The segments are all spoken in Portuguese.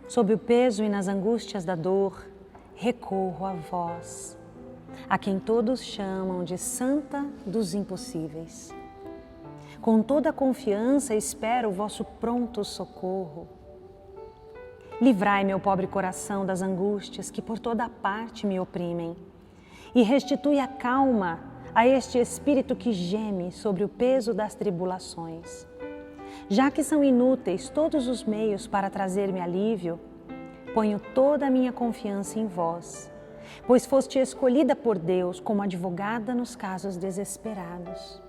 Sob o peso e nas angústias da dor, recorro a vós, a quem todos chamam de Santa dos Impossíveis. Com toda a confiança espero o vosso pronto socorro. Livrai meu pobre coração das angústias que por toda parte me oprimem e restitui a calma a este espírito que geme sobre o peso das tribulações. Já que são inúteis todos os meios para trazer-me alívio, ponho toda a minha confiança em vós, pois foste escolhida por Deus como advogada nos casos desesperados.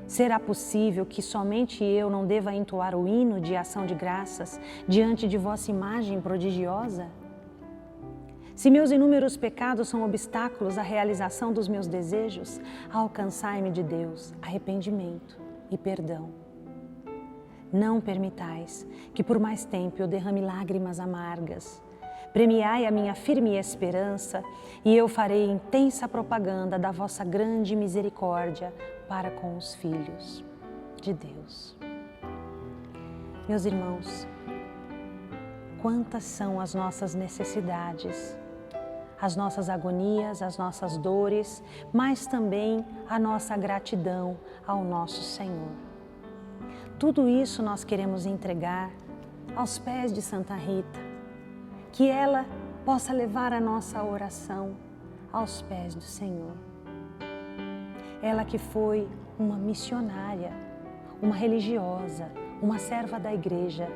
Será possível que somente eu não deva entoar o hino de ação de graças diante de vossa imagem prodigiosa? Se meus inúmeros pecados são obstáculos à realização dos meus desejos, alcançai-me de Deus arrependimento e perdão. Não permitais que por mais tempo eu derrame lágrimas amargas. Premiai a minha firme esperança e eu farei intensa propaganda da vossa grande misericórdia para com os filhos de Deus. Meus irmãos, quantas são as nossas necessidades, as nossas agonias, as nossas dores, mas também a nossa gratidão ao nosso Senhor. Tudo isso nós queremos entregar aos pés de Santa Rita, que ela possa levar a nossa oração aos pés do Senhor. Ela que foi uma missionária, uma religiosa, uma serva da igreja,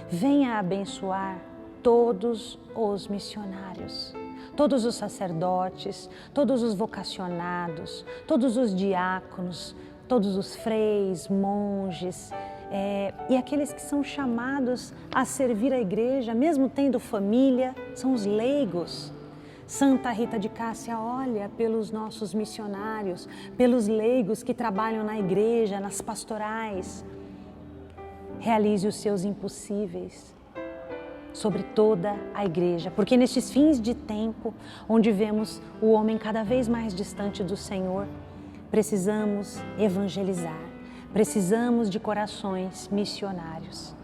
venha abençoar todos os missionários, todos os sacerdotes, todos os vocacionados, todos os diáconos, todos os freis, monges e aqueles que são chamados a servir a igreja, mesmo tendo família, são os leigos. Santa Rita de Cássia olha pelos nossos missionários, pelos leigos que trabalham na igreja, nas pastorais. Realize os seus impossíveis sobre toda a igreja, porque nestes fins de tempo, onde vemos o homem cada vez mais distante do Senhor, precisamos evangelizar, precisamos de corações missionários.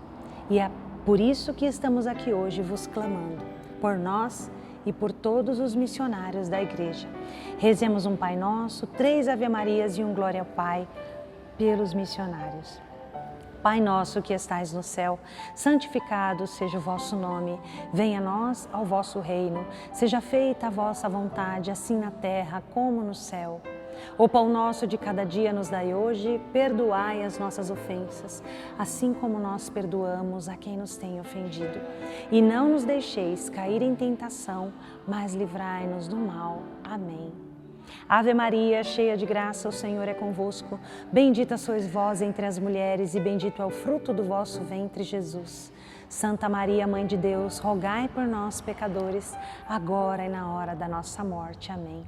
E é por isso que estamos aqui hoje vos clamando, por nós e por todos os missionários da igreja. Rezemos um Pai Nosso, 3 Ave Marias e um Glória ao Pai pelos missionários. Pai nosso que estais no céu, santificado seja o vosso nome. Venha a nós ao vosso reino. Seja feita a vossa vontade, assim na terra como no céu. O pão nosso de cada dia nos dai hoje, perdoai as nossas ofensas, assim como nós perdoamos a quem nos tem ofendido. E não nos deixeis cair em tentação, mas livrai-nos do mal. Amém. Ave Maria, cheia de graça, o Senhor é convosco. Bendita sois vós entre as mulheres e bendito é o fruto do vosso ventre, Jesus. Santa Maria, Mãe de Deus, rogai por nós, pecadores, agora e na hora da nossa morte. Amém.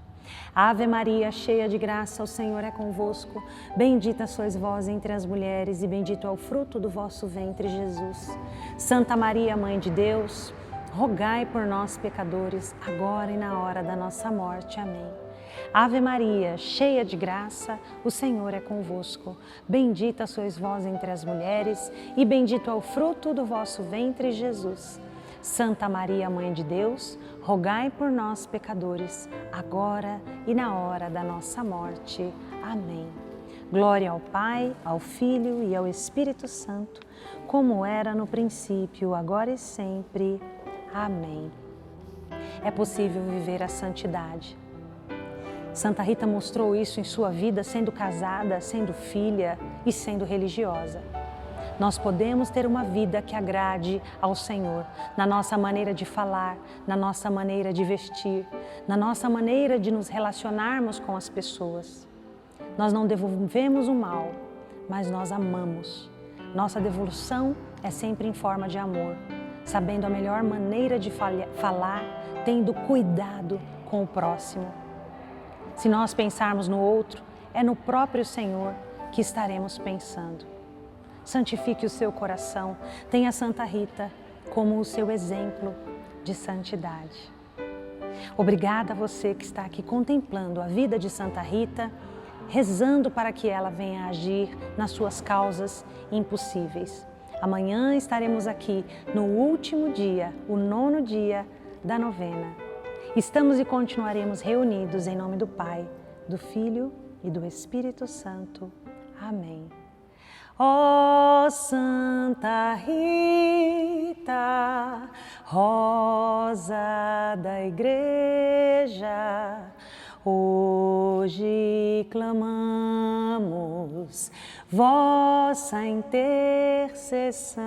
Ave Maria, cheia de graça, o Senhor é convosco. Bendita sois vós entre as mulheres e bendito é o fruto do vosso ventre, Jesus. Santa Maria, Mãe de Deus, rogai por nós, pecadores, agora e na hora da nossa morte. Amém. Ave Maria, cheia de graça, o Senhor é convosco. Bendita sois vós entre as mulheres e bendito é o fruto do vosso ventre, Jesus. Santa Maria, Mãe de Deus, rogai por nós, pecadores, agora e na hora da nossa morte. Amém. Glória ao Pai, ao Filho e ao Espírito Santo, como era no princípio, agora e sempre. Amém. É possível viver a santidade. Santa Rita mostrou isso em sua vida, sendo casada, sendo filha e sendo religiosa. Nós podemos ter uma vida que agrade ao Senhor, na nossa maneira de falar, na nossa maneira de vestir, na nossa maneira de nos relacionarmos com as pessoas. Nós não devolvemos o mal, mas nós amamos. Nossa devolução é sempre em forma de amor, sabendo a melhor maneira de falar, tendo cuidado com o próximo. Se nós pensarmos no outro, é no próprio Senhor que estaremos pensando. Santifique o seu coração, tenha Santa Rita como o seu exemplo de santidade. Obrigada a você que está aqui contemplando a vida de Santa Rita, rezando para que ela venha agir nas suas causas impossíveis. Amanhã estaremos aqui no último dia, o 9º dia da novena. Estamos e continuaremos reunidos em nome do Pai, do Filho e do Espírito Santo. Amém. Ó Santa Rita, Rosa da Igreja, hoje clamamos vossa intercessão.